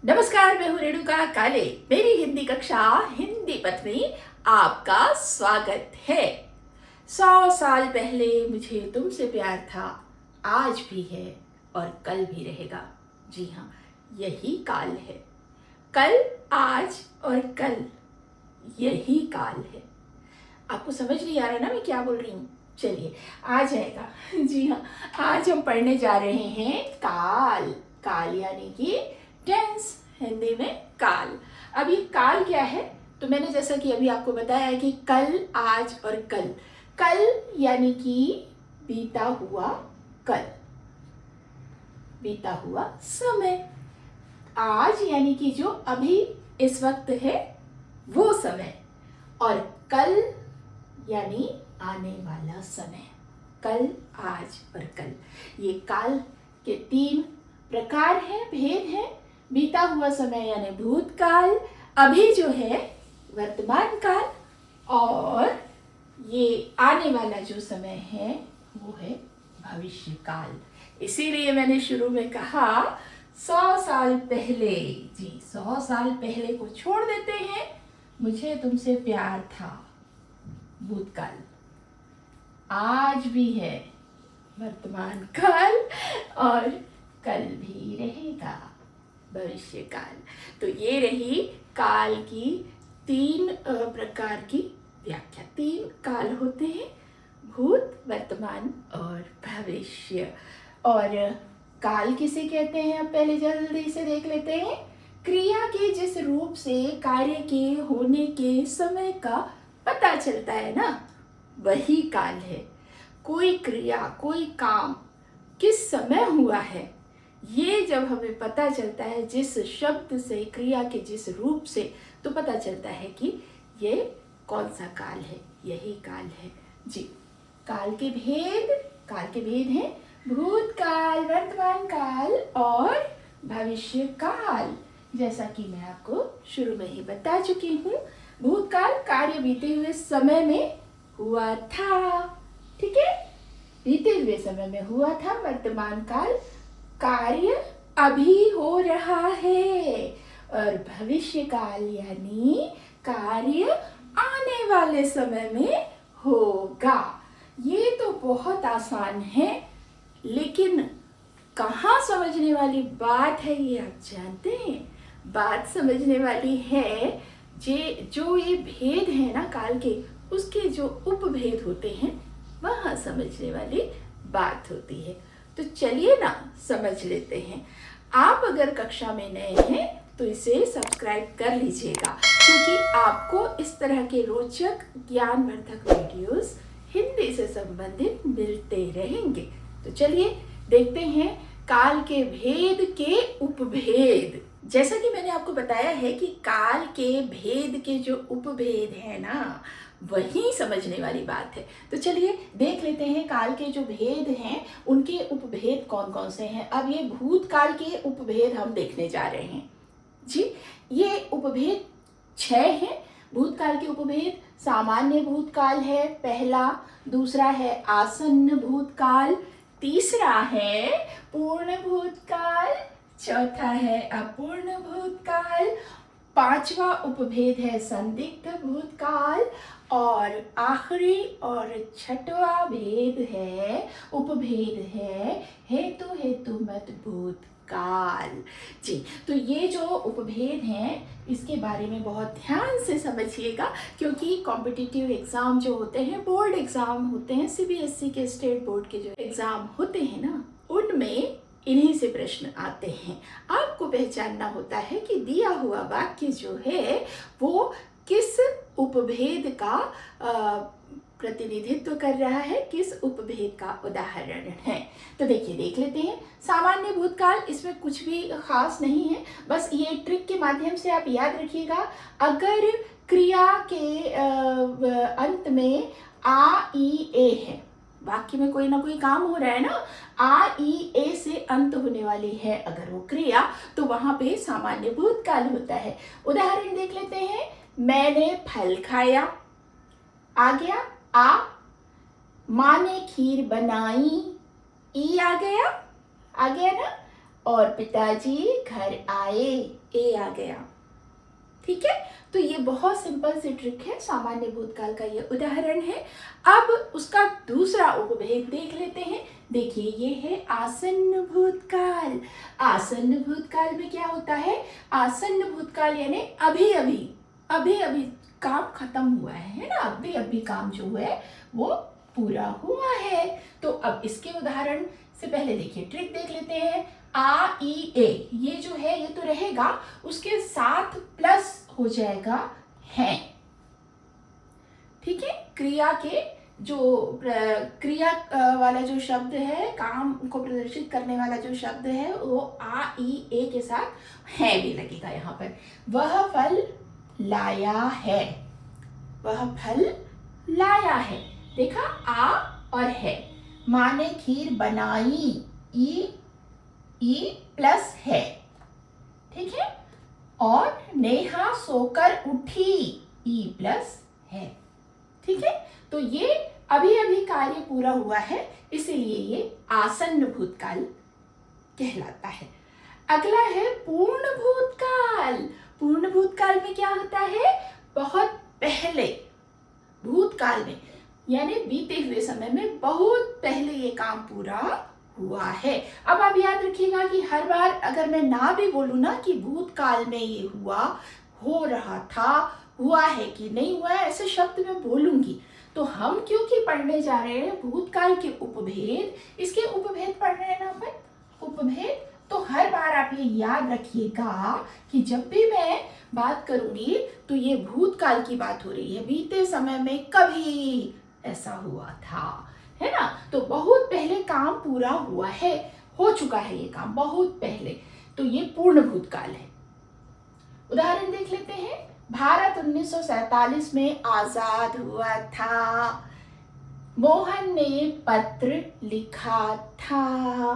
नमस्कार, मैं हूँ रेणुका काले। मेरी हिंदी कक्षा हिंदी पथ में आपका स्वागत है। 100 साल पहले मुझे तुमसे प्यार था, आज भी है और कल भी रहेगा। जी हाँ, यही काल है। कल, आज और कल, यही काल है। आपको समझ नहीं आ रहा ना मैं क्या बोल रही हूँ? चलिए, आ जाएगा। जी हाँ, आज हम पढ़ने जा रहे हैं काल। काल यानी कि टेंस, हिंदी में काल। अब ये काल क्या है? तो मैंने जैसा कि अभी आपको बताया है कि कल, आज और कल। कल यानी कि बीता हुआ कल, बीता हुआ समय। आज यानी कि जो अभी इस वक्त है वो समय। और कल यानी आने वाला समय। कल, आज और कल, ये काल के 3 प्रकार हैं, भेद हैं। बीता हुआ समय यानी भूतकाल, अभी जो है वर्तमान काल, और ये आने वाला जो समय है वो है भविष्य काल। इसीलिए मैंने शुरू में कहा 100 साल पहले, जी 100 साल पहले को छोड़ देते हैं। मुझे तुमसे प्यार था, भूतकाल। आज भी है वर्तमान काल, और कल भी रहेगा भविष्य काल। तो ये रही काल की 3 प्रकार की व्याख्या। 3 काल होते हैं, भूत, वर्तमान और भविष्य। और काल किसे कहते हैं? अब पहले जल्दी से देख लेते हैं। क्रिया के जिस रूप से कार्य के होने के समय का पता चलता है ना, वही काल है। कोई क्रिया, कोई काम किस समय हुआ है, ये जब हमें पता चलता है जिस शब्द से, क्रिया के जिस रूप से, तो पता चलता है कि ये कौन सा काल है। यही काल है जी। काल के भेद हैं भूतकाल, वर्तमान काल और भविष्य काल। जैसा कि मैं आपको शुरू में ही बता चुकी हूँ, भूतकाल कार्य बीते हुए समय में हुआ था, ठीक है, बीते हुए समय में हुआ था। वर्तमान काल कार्य अभी हो रहा है, और भविष्य काल यानी कार्य आने वाले समय में होगा। ये तो बहुत आसान है, लेकिन कहाँ समझने वाली बात है ये आप जानते हैं? बात समझने वाली है जो ये भेद है ना काल के, उसके जो उपभेद होते हैं, वहाँ समझने वाली बात होती है। तो चलिए ना समझ लेते हैं। आप अगर कक्षा में नए हैं तो इसे सब्सक्राइब कर लीजिएगा, क्योंकि आपको इस तरह के रोचक ज्ञानवर्धक वीडियोस हिंदी से संबंधित मिलते रहेंगे। तो चलिए देखते हैं काल के भेद के उपभेद। जैसा कि मैंने आपको बताया है कि काल के भेद के जो उपभेद है ना, वही समझने वाली बात है। तो चलिए देख लेते हैं काल के जो भेद हैं उनके उपभेद कौन कौन से हैं। अब ये भूतकाल के उपभेद हम देखने जा रहे हैं जी। ये उपभेद 6 हैं। भूतकाल के उपभेद सामान्य भूतकाल है पहला, दूसरा है आसन्न भूतकाल, तीसरा है पूर्ण भूतकाल, चौथा है अपूर्ण भूतकाल, 5वां उपभेद है संदिग्ध भूतकाल, और आखिरी और 6वां भेद है, उपभेद है हेतुमत भूतकाल जी। तो ये जो उपभेद हैं इसके बारे में बहुत ध्यान से समझिएगा, क्योंकि कॉम्पिटिटिव एग्जाम जो होते हैं, बोर्ड एग्जाम होते हैं, सीबीएसई के स्टेट बोर्ड के जो एग्जाम होते हैं ना, उनमें इन्हीं से प्रश्न आते हैं। आपको पहचानना होता है कि दिया हुआ वाक्य जो है वो किस उपभेद का प्रतिनिधित्व कर रहा है, किस उपभेद का उदाहरण है। तो देखिए, देख लेते हैं। सामान्य भूतकाल, इसमें कुछ भी खास नहीं है, बस ये ट्रिक के माध्यम से आप याद रखिएगा। अगर क्रिया के अंत में आ, ई, ए है, वाक्य में कोई ना कोई काम हो रहा है ना, आ, ई, ए से अंत होने वाली है अगर वो क्रिया, तो वहां पे सामान्य भूतकाल होता है। उदाहरण देख लेते हैं। मैंने फल खाया, आ गया आ। माँ ने खीर बनाई, ई आ गया ना। और पिताजी घर आए, ए आ गया। ठीक है, तो ये बहुत सिंपल सी ट्रिक है, सामान्य भूतकाल का ये उदाहरण है। अब उसका दूसरा उपभेद देख लेते हैं। देखिए, ये है आसन्न भूतकाल। आसन्न भूतकाल में क्या होता है? आसन्न भूतकाल यानी अभी अभी काम खत्म हुआ है ना, अभी अभी काम जो है वो पूरा हुआ है। तो अब इसके उदाहरण से पहले देखिए, ट्रिक देख लेते हैं। आ ई ए, ये जो है ये तो रहेगा, उसके साथ प्लस हो जाएगा है। ठीक है, क्रिया के जो क्रिया वाला जो शब्द है, काम को प्रदर्शित करने वाला जो शब्द है, वो आ ई ए के साथ है भी लगेगा यहाँ पर। वह फल लाया है, वह फल लाया है। देखा, आ और है। माँ ने खीर बनाई, ई प्लस है। ठीक है, और नेहा सोकर उठी, ई प्लस है। ठीक है, तो ये अभी अभी कार्य पूरा हुआ है, इसीलिए ये आसन्न भूतकाल कहलाता है। अगला है पूर्ण भूतकाल। पूर्ण भूतकाल में क्या होता है? बहुत पहले भूतकाल में यानी बीते हुए समय में बहुत पहले ये काम पूरा हुआ है। अब आप याद रखिएगा कि हर बार अगर मैं ना भी बोलूँ ना कि भूतकाल में ये हुआ, हो रहा था, हुआ है कि नहीं हुआ है, ऐसे शब्द मैं बोलूंगी, तो हम क्योंकि पढ़ने जा रहे हैं भूतकाल के उपभेद, इसके उपभेद पढ़ रहे हैं ना अपन, उपभेद, तो हर बार आप ये याद रखिएगा कि जब भी मैं बात करूंगी तो ये भूतकाल की बात हो रही है, बीते समय में कभी ऐसा हुआ था, है ना। तो बहुत पहले काम पूरा हुआ है, हो चुका है ये काम बहुत पहले, तो ये पूर्ण भूतकाल है। उदाहरण देख लेते हैं। भारत 1947 में आजाद हुआ था। मोहन ने पत्र लिखा था।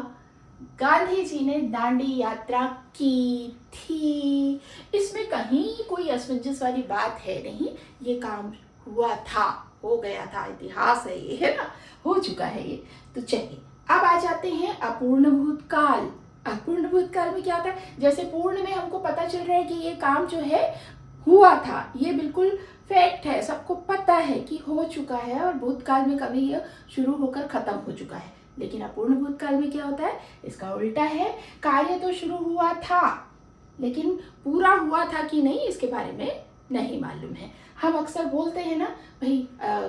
गांधी जी ने दांडी यात्रा की थी। इसमें कहीं कोई असमंजस वाली बात है नहीं, ये काम हुआ था, हो गया था, इतिहास है ये, है ना, हो चुका है ये। तो चलिए अब आ जाते हैं अपूर्ण भूतकाल। अपूर्ण भूतकाल में क्या होता है? जैसे पूर्ण में हमको पता चल रहा है कि ये काम जो है हुआ था, ये बिल्कुल फैक्ट है, सबको पता है कि हो चुका है, और भूतकाल में कभी ये शुरू होकर खत्म हो चुका है। लेकिन अपूर्ण भूतकाल में क्या होता है? इसका उल्टा है, कार्य तो शुरू हुआ था लेकिन पूरा हुआ था कि नहीं इसके बारे में नहीं मालूम है। हम अक्सर बोलते हैं ना, भाई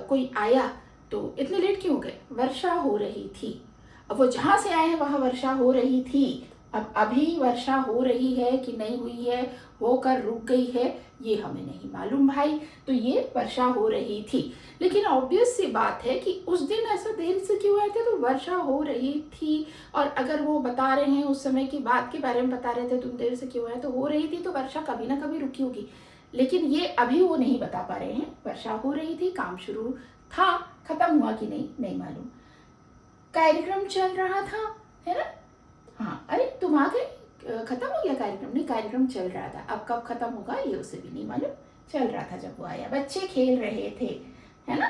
कोई आया तो इतने लेट क्यों गए? वर्षा हो रही थी। अब वो जहाँ से आए हैं वहाँ वर्षा हो रही थी, अब अभी वर्षा हो रही है कि नहीं हुई है, होकर रुक गई है, ये हमें नहीं मालूम भाई। तो ये वर्षा हो रही थी, लेकिन ऑब्वियस सी बात है कि उस दिन ऐसा देर से क्यों आए थे? तो वर्षा हो रही थी, और अगर वो बता रहे हैं उस समय की बात के बारे में बता रहे थे, तुम देर से क्यों आए, तो हो रही थी, तो वर्षा कभी ना कभी रुकी होगी। लेकिन ये अभी वो नहीं बता पा रहे हैं, वर्षा हो रही थी, काम शुरू था, खत्म हुआ कि नहीं मालूम, कार्यक्रम चल रहा था, है ना। हाँ, अरे तुम आ गए, खत्म हो गया कार्यक्रम? नहीं, कार्यक्रम चल रहा था, अब कब खत्म होगा ये उसे भी नहीं मालूम, चल रहा था जब वो आया, बच्चे खेल रहे थे, है ना।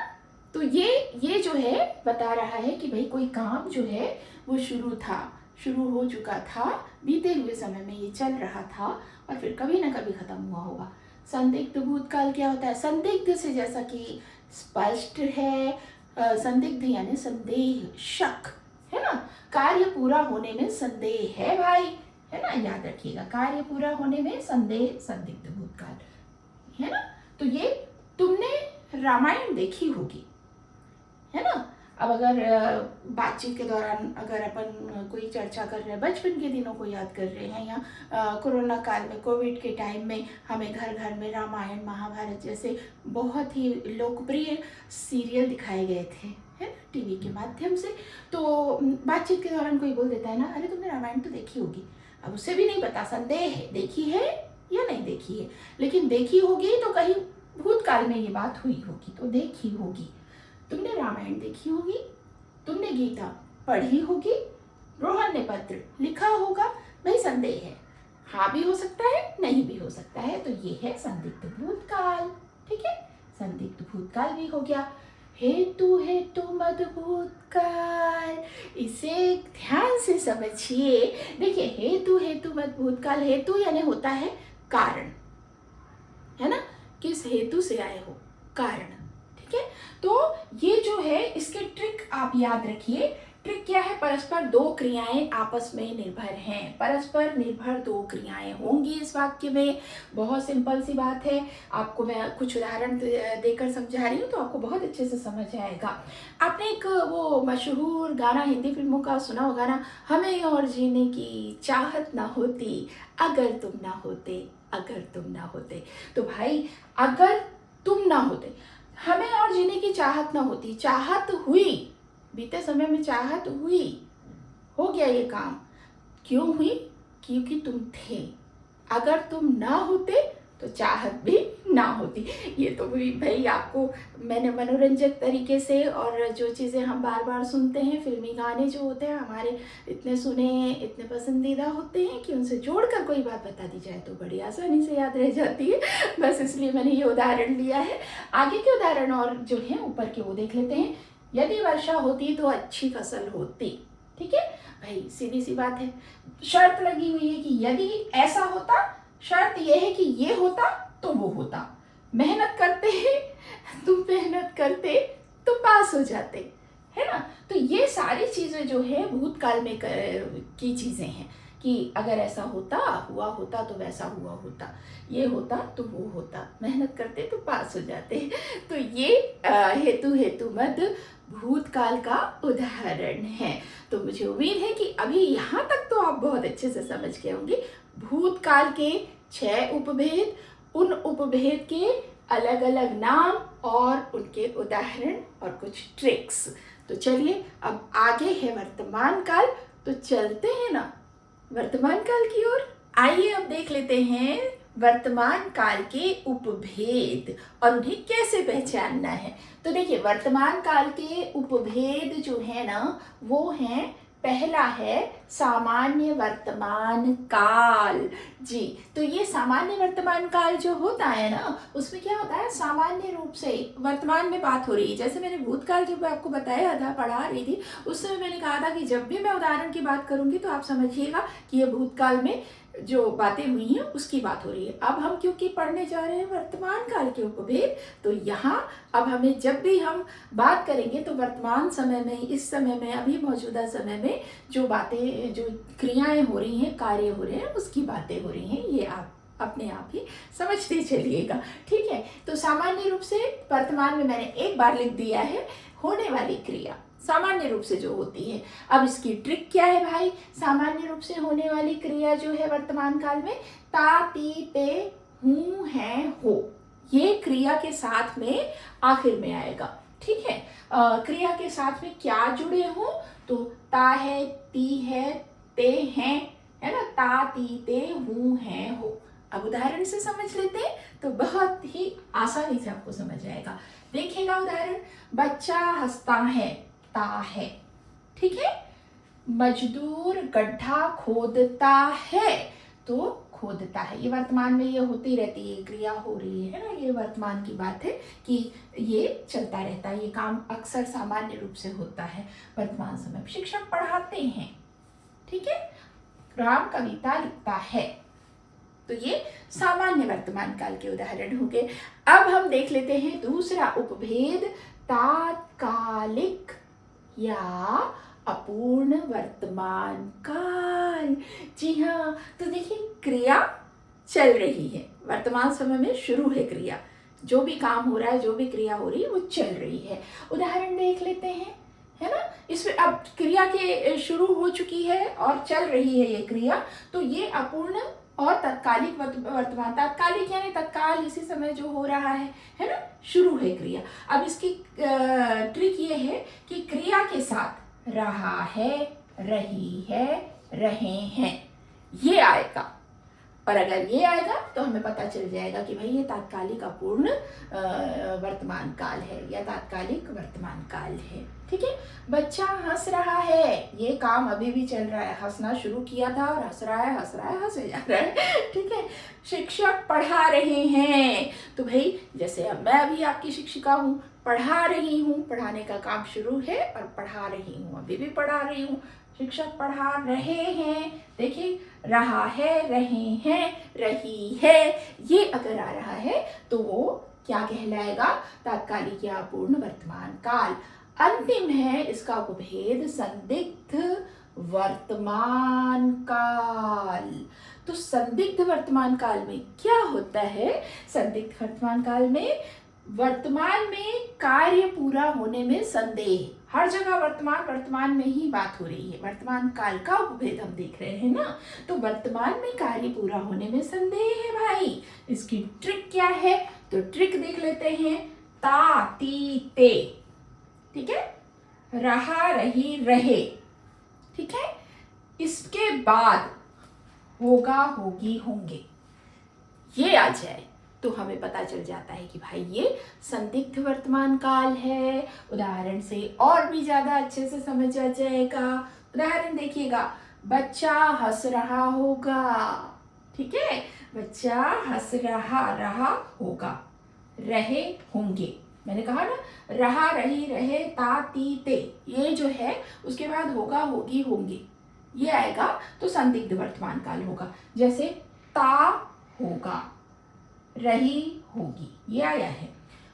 तो ये जो है बता रहा है कि भाई कोई काम जो है वो शुरू हो चुका था, बीते हुए समय में ये चल रहा था, और फिर कभी ना कभी खत्म हुआ होगा। संदिग्ध भूतकाल क्या होता है? संदिग्ध से जैसा कि स्पष्ट है, संदिग्ध यानी संदेह, शक, है ना। कार्य पूरा होने में संदेह है भाई, है ना, याद रखिएगा, कार्य पूरा होने में संदेह, संदिग्ध भूतकाल, है ना। तो ये तुमने रामायण देखी होगी, है ना। अब अगर बातचीत के दौरान अगर अपन कोई चर्चा कर रहे हैं, बचपन के दिनों को याद कर रहे हैं, या कोरोना काल में, कोविड के टाइम में हमें घर घर में रामायण, महाभारत जैसे बहुत ही लोकप्रिय सीरियल दिखाए गए थे, है ना, टीवी के माध्यम से। तो बातचीत के दौरान कोई बोल देता है ना, अरे तुमने रामायण तो देखी होगी। अब उसे भी नहीं पता, संदेह है, देखी है या नहीं देखी है, लेकिन देखी होगी तो कहीं भूतकाल में ये बात हुई होगी, तो देखी होगी। तुमने रामायण देखी होगी, तुमने गीता पढ़ी होगी, रोहन ने पत्र लिखा होगा, भाई संदेह है, हाँ भी हो सकता है, नहीं भी हो सकता है, तो ये है संदिग्ध भूतकाल। ठीक है, संदिग्ध भूतकाल भी हो गया। हेतु मद भूतकाल, इसे ध्यान से समझिए। देखिए, हेतु मद भूतकाल, हेतु यानी होता है कारण, है ना, किस हेतु से आए हो, कारण। ठीक है, तो ये जो है इसके ट्रिक आप याद रखिए। ट्रिक क्या है, परस्पर दो क्रियाएं आपस में निर्भर हैं, परस्पर निर्भर दो क्रियाएं होंगी इस वाक्य में। बहुत सिंपल सी बात है, आपको मैं कुछ उदाहरण देकर समझा रही हूँ तो आपको बहुत अच्छे से समझ आएगा। आपने एक वो मशहूर गाना हिंदी फिल्मों का सुना होगा ना, हमें और जीने की चाहत ना होती अगर तुम ना होते, अगर तुम ना होते। तो भाई अगर तुम ना होते, हमें और जीने की चाहत ना होती, चाहत हुई, बीते समय में चाहत हुई, हो गया ये काम। क्यों हुई, क्योंकि तुम थे। अगर तुम ना होते तो चाहत भी ना होती। ये तो भाई आपको मैंने मनोरंजक तरीके से, और जो चीज़ें हम बार बार सुनते हैं, फिल्मी गाने जो होते हैं हमारे इतने सुने, इतने पसंदीदा होते हैं कि उनसे जोड़कर कोई बात बता दी जाए तो बड़ी आसानी से याद रह जाती है। बस इसलिए मैंने ये उदाहरण लिया है। आगे के उदाहरण और जो हैं ऊपर के वो देख लेते हैं। यदि वर्षा होती तो अच्छी फसल होती। ठीक है भाई, सीधी सी बात है। शर्त लगी हुई है कि यदि ऐसा होता, शर्त यह है कि ये होता तो वो होता। मेहनत करते तुम मेहनत करते तो पास हो जाते, है ना। तो ये सारी चीजें जो है भूतकाल में की चीजें हैं कि अगर ऐसा होता, हुआ होता तो वैसा हुआ होता, ये होता तो वो होता, मेहनत करते तो पास हो जाते। तो ये हेतु हेतु मत भूतकाल का उदाहरण है। तो मुझे उम्मीद है कि अभी यहाँ तक तो आप बहुत अच्छे से समझ गए होंगे भूतकाल के 6 उपभेद, उन उपभेद के अलग अलग नाम और उनके उदाहरण और कुछ ट्रिक्स। तो चलिए अब आगे है वर्तमान काल, तो चलते हैं ना वर्तमान काल की ओर। आइए अब देख लेते हैं वर्तमान काल के उपभेद और उन्हें कैसे पहचानना है। तो देखिए वर्तमान काल के उपभेद जो है ना वो हैं, पहला है सामान्य वर्तमान काल। जी, तो ये सामान्य वर्तमान काल जो होता है ना उसमें क्या होता है, सामान्य रूप से वर्तमान में बात हो रही है। जैसे मैंने भूतकाल जब आपको बताया था, पढ़ा रही थी, उस समय मैंने कहा था कि जब भी मैं उदाहरण की बात करूंगी तो आप समझिएगा कि ये भूतकाल में जो बातें हुई हैं उसकी बात हो रही है। अब हम क्योंकि पढ़ने जा रहे हैं वर्तमान काल के उपभेद, तो यहाँ अब हमें जब भी हम बात करेंगे तो वर्तमान समय में, इस समय में, अभी मौजूदा समय में जो बातें, जो क्रियाएं हो रही हैं, कार्य हो रहे हैं, उसकी बातें हो रही हैं। ये आप अपने आप ही समझते चलिएगा। ठीक है, तो सामान्य रूप से वर्तमान में मैंने एक बार लिख दिया है होने वाली क्रिया सामान्य रूप से जो होती है। अब इसकी ट्रिक क्या है भाई, सामान्य रूप से होने वाली क्रिया जो है वर्तमान काल में, ता, ती, ते, हूं, है, हो, ये क्रिया के साथ में आखिर में आएगा। ठीक है, क्रिया के साथ में क्या जुड़े हो, तो ता है, ती है, ते हैं, है ना, ता, ती, ते, हूं, है, हो। अब उदाहरण से समझ लेते हैं तो बहुत ही आसानी से आपको समझ आएगा। देखिएगा उदाहरण, बच्चा हंसता है, ता है। ठीक है, मजदूर गड्ढा खोदता है, तो खोदता है। ये वर्तमान में ये होती रहती है, क्रिया हो रही है ना, ये वर्तमान की बात है कि ये चलता रहता है, ये काम अक्सर सामान्य रूप से होता है वर्तमान समय। शिक्षक पढ़ाते हैं, ठीक है, राम कविता लिखता है। तो ये सामान्य वर्तमान काल के उदाहरण हो गए। अब हम देख लेते हैं दूसरा उपभेद, तात्कालिक या अपूर्ण वर्तमान काल। जी हाँ, तो देखिए क्रिया चल रही है, वर्तमान समय में शुरू है क्रिया, जो भी काम हो रहा है, जो भी क्रिया हो रही है वो चल रही है। उदाहरण देख लेते हैं, है ना। इसमें अब क्रिया के शुरू हो चुकी है और चल रही है ये क्रिया, तो ये अपूर्ण और तत्कालिक वर्तमान। तात्कालिक यानी तत्काल, इसी समय जो हो रहा है ना, शुरू है क्रिया। अब इसकी ट्रिक ये है कि क्रिया के साथ रहा है, रही है, रहे हैं, ये आएगा। और अगर ये आएगा तो हमें पता चल जाएगा कि भाई ये तात्कालिक अपूर्ण वर्तमान काल है या तात्कालिक वर्तमान काल है। ठीक है, बच्चा हंस रहा है, ये काम अभी भी चल रहा है, हंसना शुरू किया था और हंस रहा है, हंस रहा है, हंसे जा रहा है। ठीक है, शिक्षक पढ़ा रहे हैं, तो भाई जैसे अब मैं अभी आपकी शिक्षिका हूँ, पढ़ा रही हूँ, पढ़ाने का काम शुरू है और पढ़ा रही हूँ, अभी भी पढ़ा रही हूँ, शिक्षक पढ़ा रहे हैं, देखिए रहा है, रहे हैं, रही है, ये अगर आ रहा है तो वो क्या कहलाएगा? तात्कालिक या अपूर्ण वर्तमान काल। अंतिम है इसका उपभेद संदिग्ध वर्तमान काल। तो संदिग्ध वर्तमान काल में क्या होता है? संदिग्ध वर्तमान काल में वर्तमान में कार्य पूरा होने में संदेह। हर जगह वर्तमान वर्तमान में ही बात हो रही है, वर्तमान काल का उपभेद हम देख रहे हैं ना। तो वर्तमान में कार्य पूरा होने में संदेह है भाई। इसकी ट्रिक क्या है? तो ट्रिक देख लेते हैं। ता ती ते, ठीक है, रहा रही रहे, ठीक है। इसके बाद होगा होगी होंगे, ये आ जाए तो हमें पता चल जाता है कि भाई ये संदिग्ध वर्तमान काल है। उदाहरण से और भी ज्यादा अच्छे से समझ आ जाएगा। उदाहरण देखिएगा, बच्चा हंस रहा होगा, ठीक है, बच्चा हंस रहा होगा, रहे होंगे, मैंने कहा ना, रहा रही रहे ता ती ते, ये जो है उसके बाद होगा होगी होंगे, ये आएगा तो संदिग्ध वर्तमान काल होगा। जैसे ता होगा, रही होगी, ये आया है।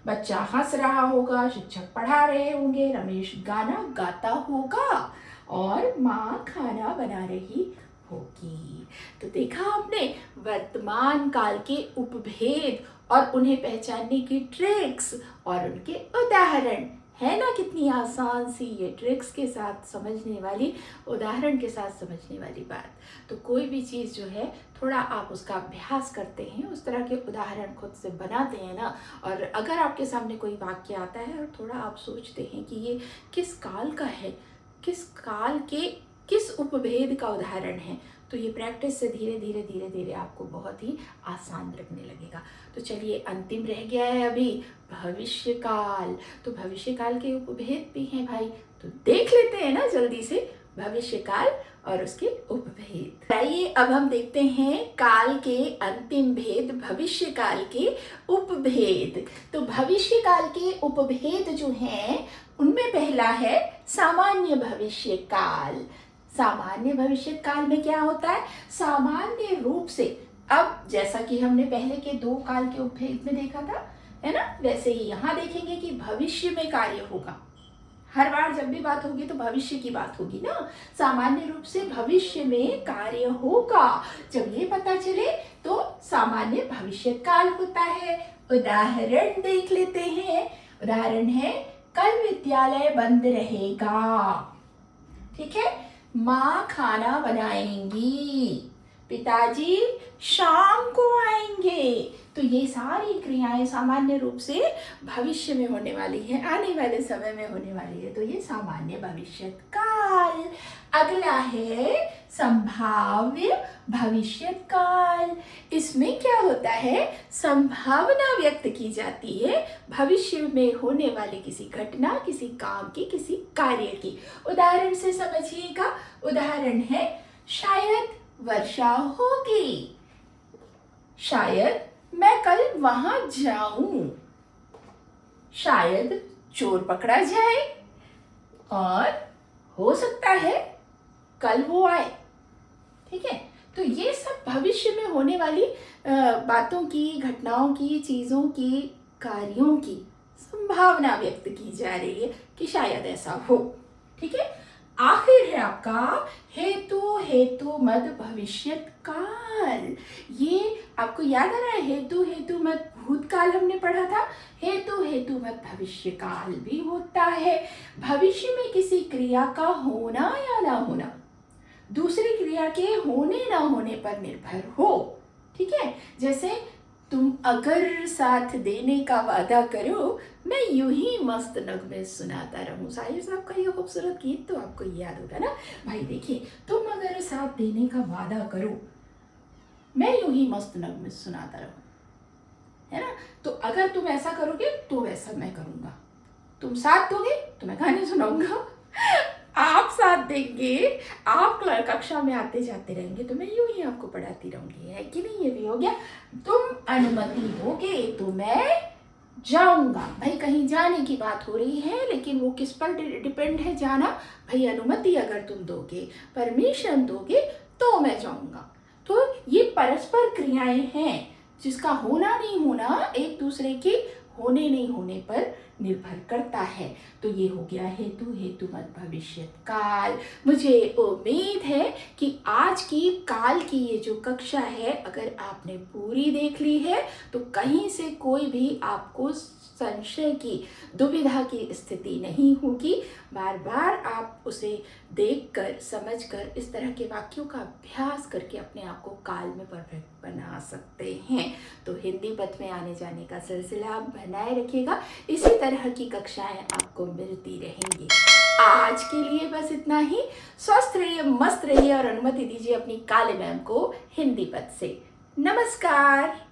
बच्चा हंस रहा होगा, शिक्षक पढ़ा रहे होंगे, रमेश गाना गाता होगा और माँ खाना बना रही होगी। तो देखा आपने वर्तमान काल के उपभेद और उन्हें पहचानने की ट्रिक्स और उनके उदाहरण, है ना कितनी आसान सी ये ट्रिक्स के साथ समझने वाली, उदाहरण के साथ समझने वाली बात। तो कोई भी चीज़ जो है थोड़ा आप उसका अभ्यास करते हैं, उस तरह के उदाहरण खुद से बनाते हैं ना, और अगर आपके सामने कोई वाक्य आता है और थोड़ा आप सोचते हैं कि ये किस काल का है, किस काल के किस उपभेद का उदाहरण है, तो ये प्रैक्टिस से धीरे धीरे धीरे धीरे आपको बहुत ही आसान लगने लगेगा। तो चलिए, अंतिम रह गया है अभी भविष्य काल। तो भविष्य काल के उपभेद भी हैं भाई, तो देख लेते हैं ना जल्दी से भविष्य काल और उसके उपभेद। आइए अब हम देखते हैं काल के अंतिम भेद, भविष्य काल के उपभेद। तो भविष्य काल के उपभेद जो हैं उनमें पहला है सामान्य भविष्य काल। सामान्य भविष्य काल में क्या होता है? सामान्य रूप से, अब जैसा कि हमने पहले के दो काल के उपभेद में देखा था, है ना, वैसे ही यहाँ देखेंगे कि भविष्य में कार्य होगा। हर बार जब भी बात होगी तो भविष्य की बात होगी ना। सामान्य रूप से भविष्य में कार्य होगा, जब ये पता चले तो सामान्य भविष्य काल होता है। उदाहरण देख लेते हैं। उदाहरण है, कल विद्यालय बंद रहेगा, ठीक है, माँ खाना बनाएंगी, पिताजी शाम को आएंगे। तो ये सारी क्रियाएं सामान्य रूप से भविष्य में होने वाली है, आने वाले समय में होने वाली है। तो ये सामान्य भविष्य काल। अगला है संभाव्य भविष्य काल। इसमें क्या होता है? संभावना व्यक्त की जाती है भविष्य में होने वाले किसी घटना, किसी काम की, किसी कार्य की। उदाहरण से समझिएगा। उदाहरण है, शायद वर्षा होगी, शायद मैं कल वहां जाऊं, शायद चोर पकड़ा जाए, और हो सकता है कल वो आए, ठीक है। तो ये सब भविष्य में होने वाली बातों की, घटनाओं की, चीजों की, कार्यों की संभावना व्यक्त की जा रही है कि शायद ऐसा हो, ठीक है। आखिर है आपका हेतु हेतु मत भविष्य काल। ये आपको याद आ रहा है? हेतु हेतु मत भूतकाल हमने पढ़ा था, हेतु हेतु मत भविष्य काल भी होता है। भविष्य में किसी क्रिया का होना या ना होना दूसरी क्रिया के होने ना होने पर निर्भर हो, ठीक है। जैसे तुम अगर साथ देने का वादा करो, मैं यूं ही मस्त नगमे सुनाता रहूं। शायर साहब का ये खूबसूरत गीत तो आपको याद होगा ना भाई। देखिए, तुम अगर साथ देने का वादा करो, मैं यूं ही मस्त नगमे सुनाता रहूं, है ना। तो अगर तुम ऐसा करोगे तो वैसा मैं करूंगा। तुम साथ दोगे तो मैं गाने सुनाऊंगा, आप साथ देंगे, आप कक्षा में आते जाते रहेंगे तो मैं यूं ही आपको पढ़ाती रहूंगी, है कि नहीं? ये भी हो गया। तुम अनुमति दोगे तो मैं जाऊंगा। भाई कहीं जाने की बात हो रही है, लेकिन वो किस पर डिपेंड है जाना? भाई अनुमति अगर तुम दोगे, परमिशन दोगे, तो मैं जाऊंगा। तो ये परस्पर क्रियाएं हैं जिसका होना नहीं होना एक दूसरे के होने नहीं होने पर निर्भर करता है। तो ये हो गया हेतु, हेतु मत भविष्य काल। मुझे उम्मीद है कि आज की काल की ये जो कक्षा है, अगर आपने पूरी देख ली है तो कहीं से कोई भी आपको संशय की, दुविधा की स्थिति नहीं होगी। बार बार आप उसे देखकर, समझकर, इस तरह के वाक्यों का अभ्यास करके अपने आप को काल में परफेक्ट बना सकते हैं। तो हिंदी पथ में आने जाने का सिलसिला बनाए रखिएगा। इसी तरह की कक्षाएं आपको मिलती रहेंगी। आज के लिए बस इतना ही। स्वस्थ रहिए, मस्त रहिए और अनुमति दीजिए अपनी काले मैम को हिंदी पथ से। नमस्कार।